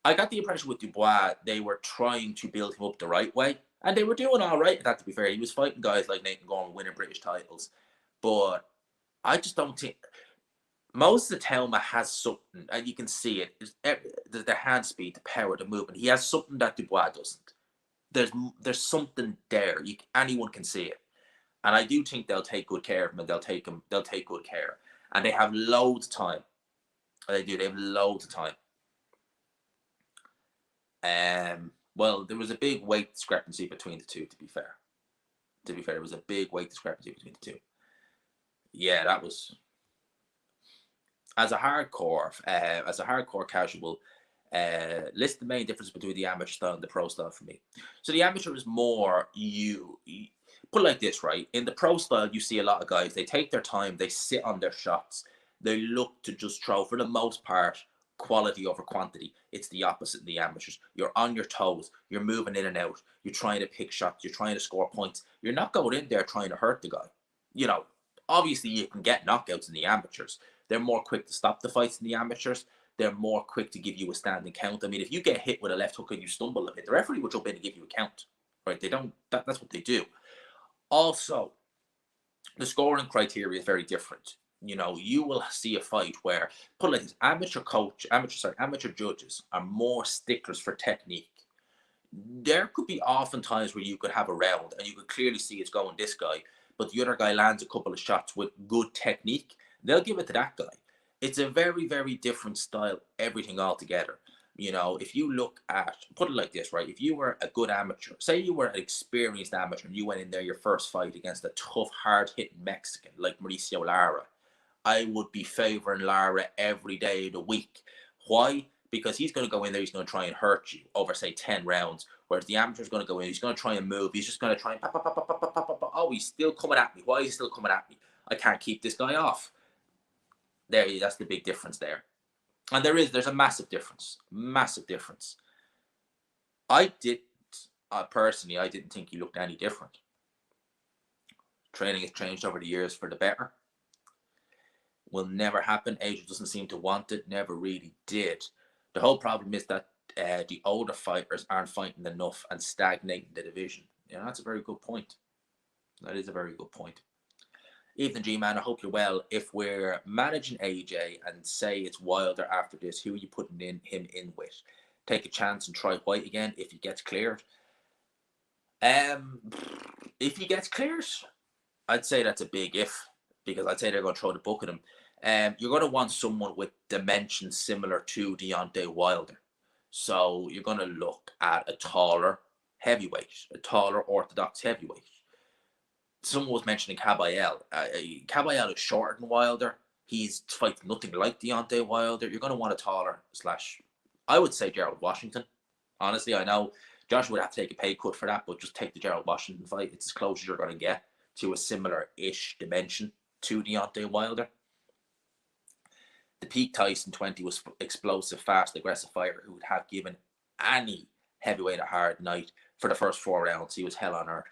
I got the impression with Dubois, they were trying to build him up the right way. And they were doing all right, that to be fair. He was fighting guys like Nathan Gorman winning British titles. But I just don't think... Most of the Telma has something, and you can see it. The hand speed, the power, the movement. He has something that Dubois doesn't. there's something there. Anyone can see it, and I do think they'll take good care of him, and they'll take good care, and they have loads of time. They do. They have loads of time. Well, there was a big weight discrepancy between the two. To be fair, there was a big weight discrepancy between the two. Yeah, that was as a hardcore casual. List the main difference between the amateur style and the pro style for me. So the amateur is more you put it like this, right? In the pro style, you see a lot of guys. They take their time. They sit on their shots. They look to just throw for the most part quality over quantity. It's the opposite in the amateurs. You're on your toes. You're moving in and out. You're trying to pick shots. You're trying to score points. You're not going in there trying to hurt the guy. You know, obviously you can get knockouts in the amateurs. They're more quick to stop the fights in the amateurs. They're more quick to give you a standing count. I mean, if you get hit with a left hook and you stumble a bit, the referee will jump in to give you a count, right? They don't. That's what they do. Also, the scoring criteria is very different. You know, you will see a fight where, put it like this, amateur judges are more sticklers for technique. There could be often times where you could have a round and you could clearly see it's going this guy, but the other guy lands a couple of shots with good technique. They'll give it to that guy. It's a very, very different style, everything altogether. You know, if you look at, put it like this, right? If you were a good amateur, say you were an experienced amateur and you went in there your first fight against a tough, hard-hitting Mexican like Mauricio Lara, I would be favoring Lara every day of the week. Why? Because he's going to go in there, he's going to try and hurt you over, say, 10 rounds. Whereas the amateur's going to go in, he's going to try and move. He's just going to try and oh, he's still coming at me. Why is he still coming at me? I can't keep this guy off. That's the big difference there. And there's a massive difference. Massive difference. Personally, I didn't think he looked any different. Training has changed over the years for the better. Will never happen. AJ doesn't seem to want it. Never really did. The whole problem is that the older fighters aren't fighting enough and stagnating the division. Yeah, that's a very good point. That is a very good point. Ethan G, man, I hope you're well. If we're managing AJ and say it's Wilder after this, who are you putting him in with? Take a chance and try White again if he gets cleared. If he gets cleared, I'd say that's a big if, because I'd say they're going to throw the book at him. You're going to want someone with dimensions similar to Deontay Wilder. So you're going to look at a taller heavyweight, a taller orthodox heavyweight. Someone was mentioning Kabayel. Kabayel is shorter than Wilder. He's fighting nothing like Deontay Wilder. You're going to want a taller / I would say Gerald Washington. Honestly, I know Joshua would have to take a pay cut for that, but just take the Gerald Washington fight. It's as close as you're going to get to a similar-ish dimension to Deontay Wilder. The peak Tyson 20 was explosive, fast, aggressive fighter who would have given any heavyweight a hard night for the first 4 rounds. He was hell on earth.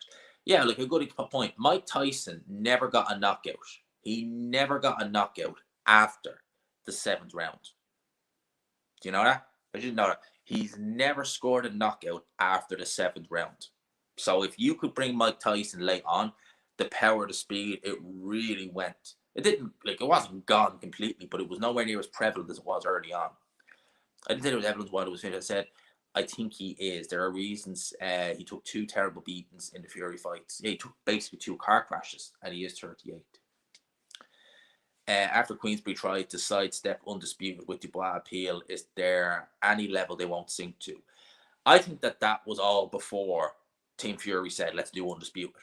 Yeah, like a good point. Mike Tyson never got a knockout. He never got a knockout after the 7th round. Do you know that? I didn't know that. He's never scored a knockout after the 7th round. So if you could bring Mike Tyson late on, the power, the speed, it really went. It wasn't gone completely, but it was nowhere near as prevalent as it was early on. I didn't say there was evidence why it was finished. I said, I think he is. There are reasons. He took 2 terrible beatings in the Fury fights. Yeah, he took basically 2 car crashes, and he is 38. After Queensberry tried to sidestep Undisputed with Dubois appeal, is there any level they won't sink to? I think that was all before Team Fury said, let's do Undisputed.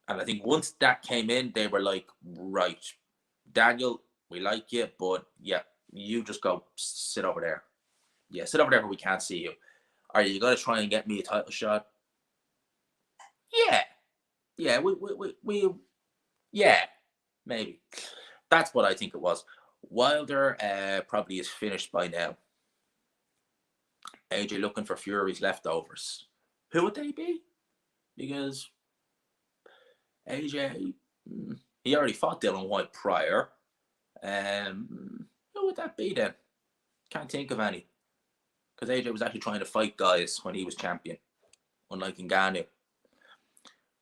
And I think once that came in, they were like, right, Daniel, we like you, but yeah, you just go sit over there. Yeah, sit over there where we can't see you. Are you going to try and get me a title shot? Yeah. Yeah, yeah, maybe. That's what I think it was. Wilder probably is finished by now. AJ looking for Fury's leftovers. Who would they be? Because AJ, he already fought Dylan White prior. Who would that be then? Can't think of any. Because AJ was actually trying to fight guys when he was champion, unlike Ngannou.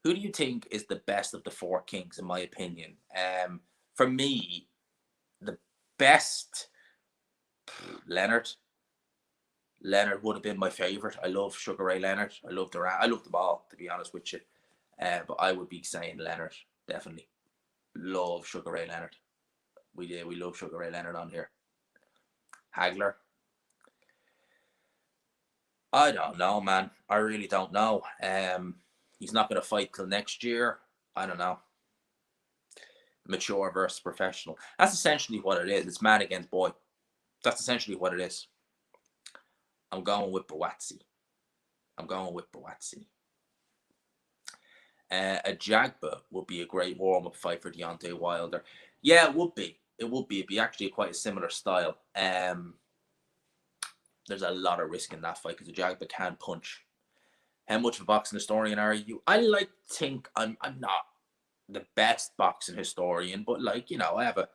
Who do you think is the best of the 4 kings, in my opinion? For me, the best, Leonard. Leonard would have been my favourite. I love Sugar Ray Leonard. I love Durant. I love them all, to be honest with you. But I would be saying Leonard, definitely. Love Sugar Ray Leonard. We love Sugar Ray Leonard on here. Hagler. I don't know, man. I really don't know. He's not going to fight till next year. I don't know. Mature versus professional. That's essentially what it is. It's man against boy. That's essentially what it is. I'm going with Buatsi. A Jagba would be a great warm-up fight for Deontay Wilder. Yeah, it would be. It'd be actually quite a similar style. There's a lot of risk in that fight because the Jagba can punch. How much of a boxing historian are you? I like to think I'm not the best boxing historian, but like, you know, I have a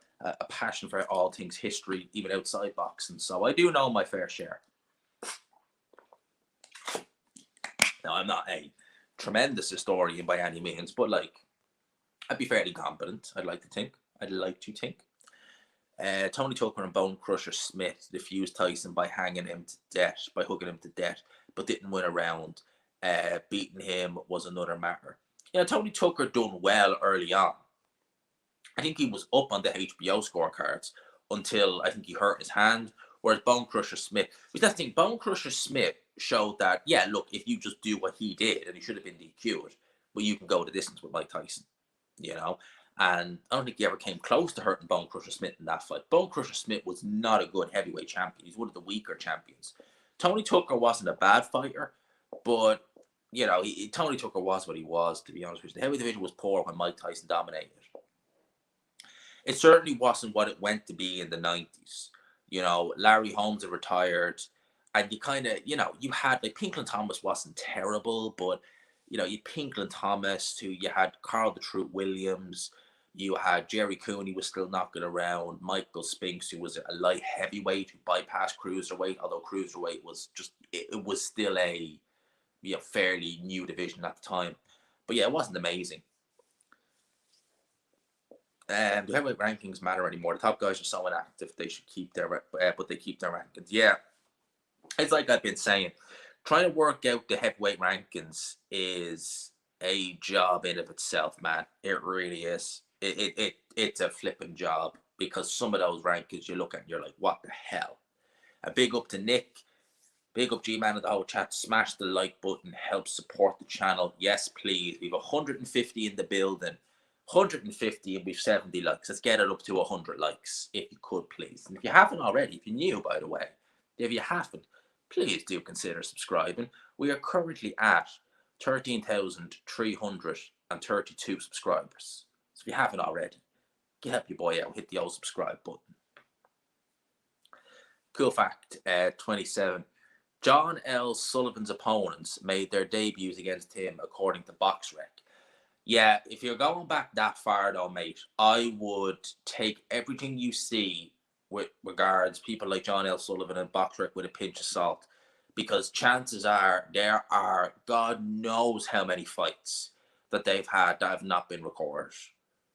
passion for all things history, even outside boxing. So I do know my fair share. Now, I'm not a tremendous historian by any means, but like, I'd be fairly competent. I'd like to think. Tony Tucker and Bone Crusher Smith defused Tyson by hanging him to death, by hooking him to death, but didn't win a round. Beating him was another matter. You know, Tony Tucker done well early on. I think he was up on the HBO scorecards until I think he hurt his hand. Whereas Bone Crusher Smith, because that thing, Bone Crusher Smith showed that, yeah, look, if you just do what he did, and he should have been DQ'd, but you can go the distance with Mike Tyson, you know. And I don't think he ever came close to hurting Bone Crusher Smith in that fight. Bone Crusher Smith was not a good heavyweight champion. He's one of the weaker champions. Tony Tucker wasn't a bad fighter, but, you know, Tony Tucker was what he was, to be honest with you. The heavyweight division was poor when Mike Tyson dominated. It certainly wasn't what it went to be in the 90s. You know, Larry Holmes had retired, and you kind of, you know, you had, like, Pinklon Thomas wasn't terrible, but, you know, you Pinklon Thomas, who you had Carl the Truth Williams, you had Jerry Cooney was still knocking around, Michael Spinks, who was a light heavyweight who bypassed cruiserweight, although cruiserweight was just, it was still a, you know, fairly new division at the time. But yeah, it wasn't amazing. The heavyweight rankings matter anymore. The top guys are so inactive; they should keep their, but they keep their rankings. Yeah, it's like I've been saying, trying to work out the heavyweight rankings is a job in of itself, man. It really is. It's a flipping job because some of those rankings you look at and you're like, what the hell? A big up to Nick. Big up G-Man and the whole chat. Smash the like button. Help support the channel. Yes, please. We have 150 in the building. 150 and we've 70 likes. Let's get it up to 100 likes, if you could, please. And if you haven't already, if you're new, by the way, if you haven't, please do consider subscribing. We are currently at 13,332 subscribers. So if you haven't already, help your boy out. Hit the old subscribe button. Cool fact, 27. John L. Sullivan's opponents made their debuts against him, according to BoxRec. Yeah, if you're going back that far, though, mate, I would take everything you see with regards people like John L. Sullivan and BoxRec with a pinch of salt, because chances are there are God knows how many fights that they've had that have not been recorded.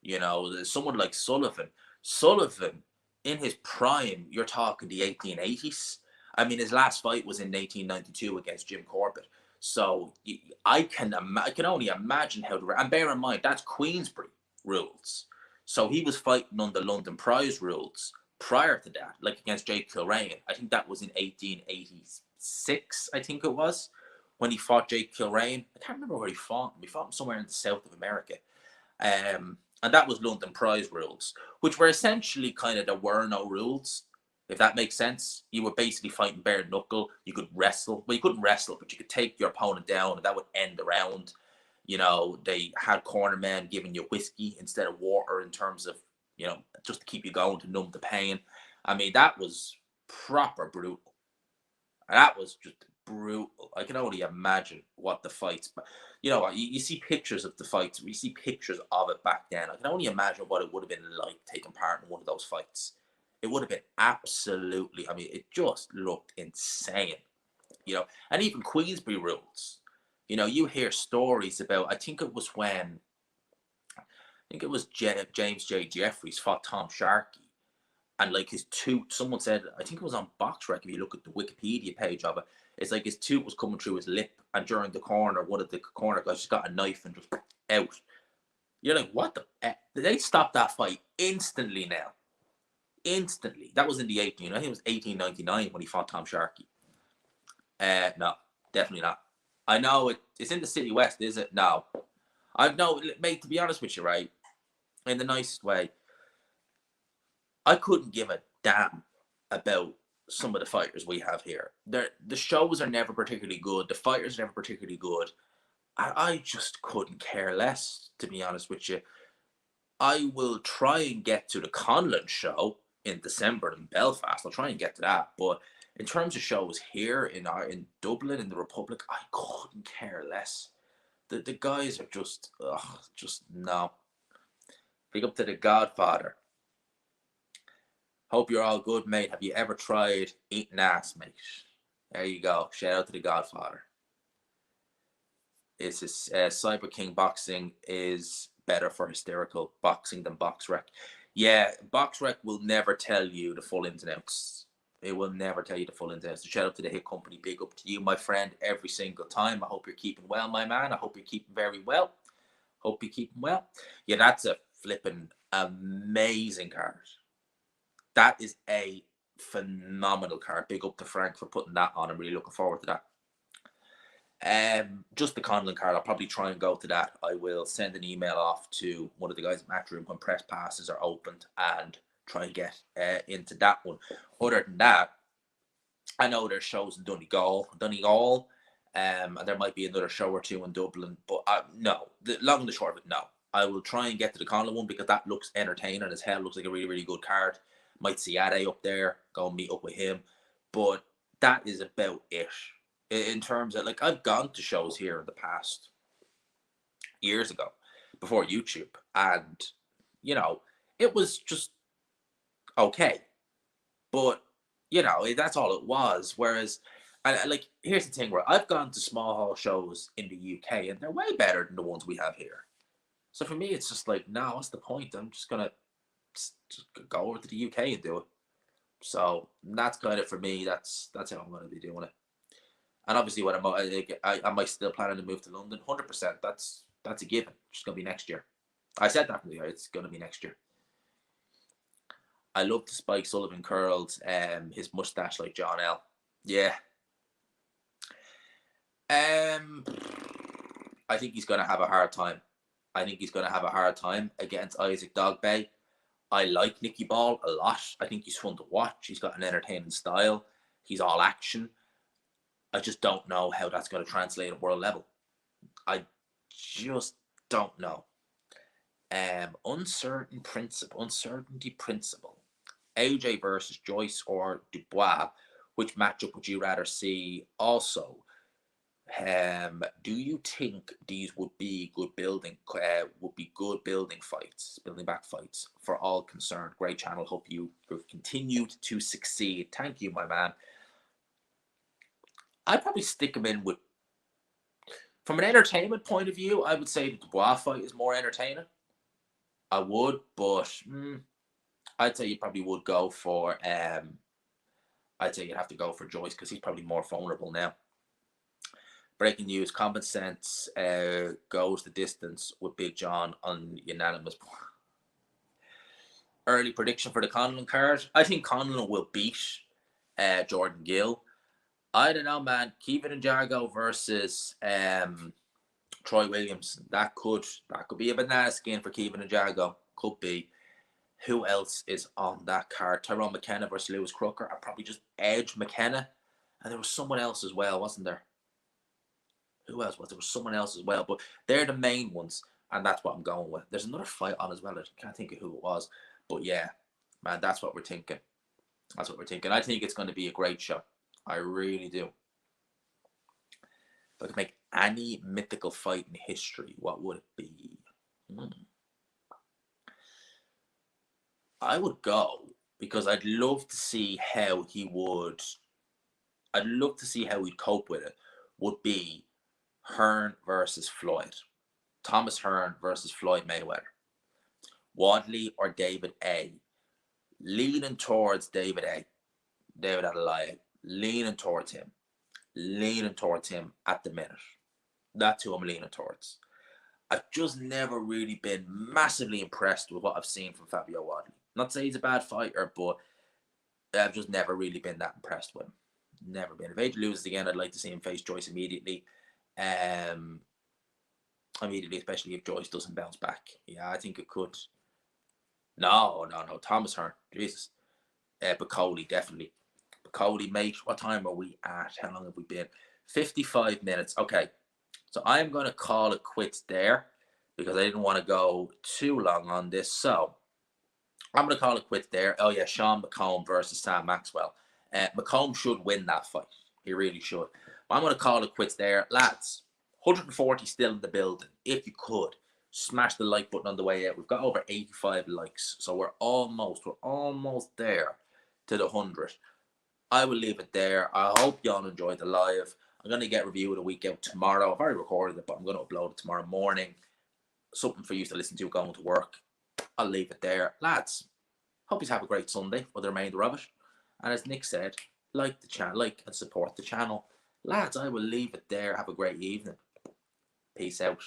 You know, someone like Sullivan, in his prime, you're talking the 1880s. I mean, his last fight was in 1892 against Jim Corbett. So I can only imagine how and bear in mind, that's Queensberry rules. So he was fighting under London Prize rules prior to that, like against Jake Kilrain. I think that was in 1886, I think it was, when he fought Jake Kilrain. I can't remember where he fought him. He fought him somewhere in the south of America. And that was London Prize rules, which were essentially kind of, there were no rules. If that makes sense, you were basically fighting bare knuckle. You could wrestle. Well, you couldn't wrestle, but you could take your opponent down, and that would end the round. You know, they had corner men giving you whiskey instead of water in terms of, you know, just to keep you going, to numb the pain. I mean, that was proper brutal. That was just brutal. I can only imagine what the fights, but you know, you see pictures of the fights. We see pictures of it back then. I can only imagine what it would have been like taking part in one of those fights. It would have been absolutely, I mean, it just looked insane, you know. And even Queensberry rules, you know, you hear stories about, I think it was James J. Jeffries fought Tom Sharkey, And like his tooth, someone said, I think it was on BoxRec, if you look at the Wikipedia page of it, it's like his tooth was coming through his lip, and during the corner, one of the corner guys just got a knife and just out. You're like, what the? They stopped that fight instantly now. Instantly. That was in the 18, I think it was 1899 when he fought Tom Sharkey. No, definitely not. I know it's in the City West, is it? No. I know, mate, to be honest with you, right, in the nicest way, I couldn't give a damn about some of the fighters we have here. The shows are never particularly good. The fighters are never particularly good. I just couldn't care less, to be honest with you. I will try and get to the Conlon show in December in Belfast. I'll try and get to that. But in terms of shows here in Dublin, in the Republic, I couldn't care less. The guys are just no. Big up to the Godfather. Hope you're all good, mate. Have you ever tried eating ass, mate? There you go. Shout out to the Godfather. It's Cyber King Boxing is better for hysterical boxing than BoxRec. Yeah, BoxRec will never tell you the full ins and outs. It will never tell you the full ins and outs. So shout out to the Hit Company. Big up to you, my friend, every single time. I hope you're keeping well, my man. I hope you're keeping very well. Hope you're keeping well. Yeah, that's a flipping amazing card. That is a phenomenal card. Big up to Frank for putting that on. I'm really looking forward to that. Just the Conlon card, I'll probably try and go to that. I will send an email off to one of the guys at Matchroom when press passes are opened and try and get into that one. Other than that, I know there's shows in Donegal, and there might be another show or two in Dublin, but no, the long and the short of it, no. I will try and get to the Conlon one because that looks entertaining as hell. Looks like a really, really good card. Might see Ade up there, go and meet up with him. But that is about it. In terms of, like, I've gone to shows here in the past years ago, before YouTube, and, you know, it was just okay. But, you know, that's all it was. Whereas, like, here's the thing, where I've gone to small hall shows in the UK, and they're way better than the ones we have here. So for me, it's just like, no, what's the point? I'm just going to just go over to the UK and do it. So that's kind of, for me, that's how I'm going to be doing it. And obviously, when I might still planning to move to London, 100%. That's a given. It's just going to be next year. I said that from the year. It's going to be next year. I love the Spike Sullivan curls, his mustache like John L. Yeah. I think he's going to have a hard time. Against Isaac Dogbay. I like Nicky Ball a lot. I think he's fun to watch. He's got an entertaining style. He's all action. I just don't know how that's going to translate at world level. I just don't know. Uncertainty principle. AJ versus Joyce or Dubois. Which matchup would you rather see? Also, do you think these would be good building fights, building back fights for all concerned? Great channel. Hope you've continued to succeed. Thank you, my man. I'd probably stick him in with, from an entertainment point of view, I would say the Dubois fight is more entertaining. I would, but I'd say you probably would go for, I'd say you'd have to go for Joyce because he's probably more vulnerable now. Breaking news, Common Sense goes the distance with Big John on unanimous. Early prediction for the Conlon card. I think Conlon will beat Jordan Gill. I don't know, man. Kevin Njago versus Troy Williams. That could be a banana skin for Kevin Njago. Could be. Who else is on that card? Tyrone McKenna versus Lewis Crooker. I'd probably just edge McKenna. And there was someone else as well, wasn't there? Who else was there? Was someone else as well. But they're the main ones. And that's what I'm going with. There's another fight on as well. I can't think of who it was. But yeah, man, that's what we're thinking. I think it's going to be a great show. I really do. If I could make any mythical fight in history, what would it be? I would go because I'd love to see how he would. I'd love to see how he'd cope with it. Would be Hearn versus Floyd, Thomas Hearn versus Floyd Mayweather, Wadley or David A. leaning towards David A. David Adelaide, leaning towards him. Leaning towards him at the minute. That's who I'm leaning towards. I've just never really been massively impressed with what I've seen from Fabio Wadley. Not to say he's a bad fighter, but I've just never really been that impressed with him. Never been. If AJ loses again, I'd like to see him face Joyce immediately. Immediately, especially if Joyce doesn't bounce back. Yeah, I think it could. No. Thomas Hearn. Jesus. But Cody, definitely. But Cody, mate, what time are we at? How long have we been? 55 minutes. Okay. So I'm going to call it quits there because I didn't want to go too long on this. So I'm going to call it quits there. Oh, yeah, Sean McComb versus Sam Maxwell. McComb should win that fight. He really should. But I'm going to call it quits there. Lads, 140 still in the building. If you could, smash the like button on the way out. We've got over 85 likes. So we're almost there to the 100. I will leave it there. I hope y'all enjoyed the live. I'm going to get review of the week out tomorrow. I've already recorded it, but I'm going to upload it tomorrow morning. Something for you to listen to going to work. I'll leave it there. Lads, hope you have a great Sunday for the remainder of it. And as Nick said, like the channel, like and support the channel. Lads, I will leave it there. Have a great evening. Peace out.